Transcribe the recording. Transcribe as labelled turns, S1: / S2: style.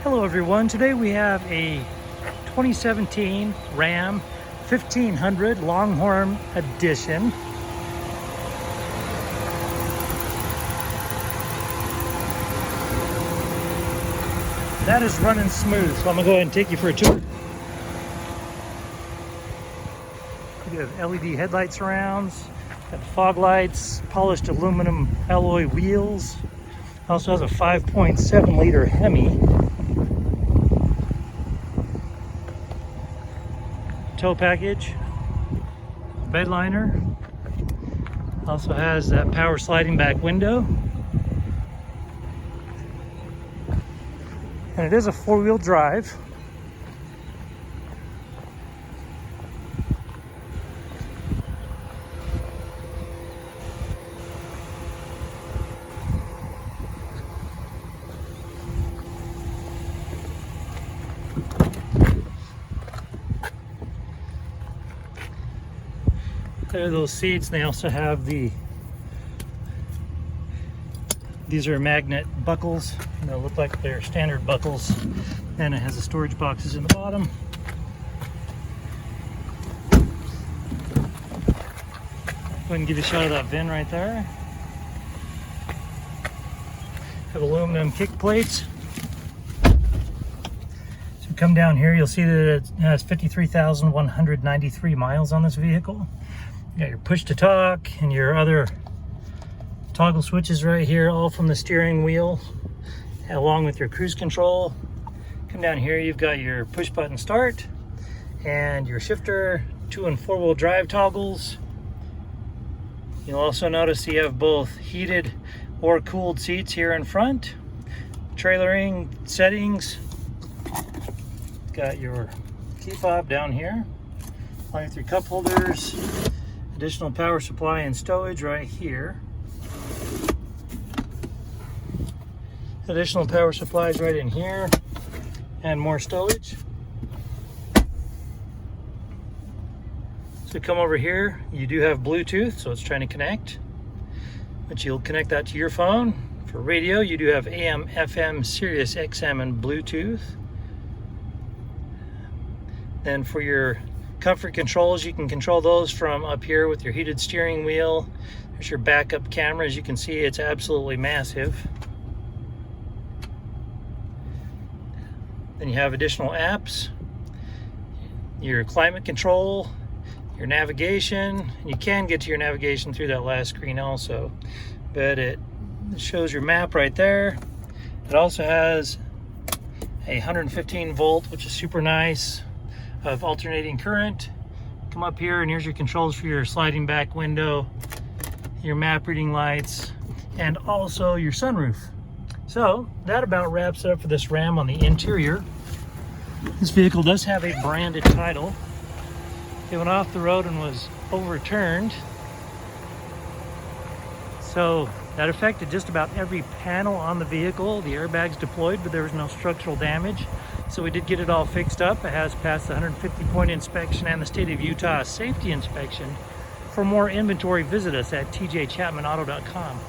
S1: Hello everyone, today we have a 2017 Ram 1500 Longhorn Edition. That is running smooth, so I'm going to go ahead and take you for a tour. We have LED headlight surrounds, got fog lights, polished aluminum alloy wheels. Also has a 5.7 liter HEMI. Tow package, Bedliner. Also has that power sliding back window. And it is a four-wheel drive. There are those seats, and they also have these are magnet buckles, and they look like they're standard buckles, and it has the storage boxes in the bottom. Go ahead and give you a shot of that VIN right there. Have aluminum kick plates. So come down here, you'll see that it has 53,193 miles on this vehicle. You got your push to talk and your other toggle switches right here, all from the steering wheel, along with your cruise control. Come down here, you've got your push button start and your shifter, 2 and 4 wheel drive toggles. You'll also notice you have both heated or cooled seats here in front. Trailering settings. Got your key fob down here, along with your cup holders. Additional power supply and stowage right here. Additional power supplies right in here, and more stowage. So come over here, you do have Bluetooth, so it's trying to connect, but you'll connect that to your phone. For radio, you do have AM, FM, Sirius XM, and Bluetooth. Then for your comfort controls, you can control those from up here with your heated steering wheel. There's your backup camera. As you can see, it's absolutely massive. Then you have additional apps, your climate control, your navigation. You can get to your navigation through that last screen also, but it shows your map right there. It also has a 115 volt, which is super nice, of alternating current. Come up here and here's your controls for your sliding back window, your map reading lights, and also your sunroof. So that about wraps it up for this Ram on the interior. This vehicle does have a branded title. It went off the road and was overturned. So that affected just about every panel on the vehicle. The airbags deployed, but there was no structural damage. So we did get it all fixed up. It has passed the 150-point inspection and the state of Utah safety inspection. For more inventory, visit us at tjchapmanauto.com.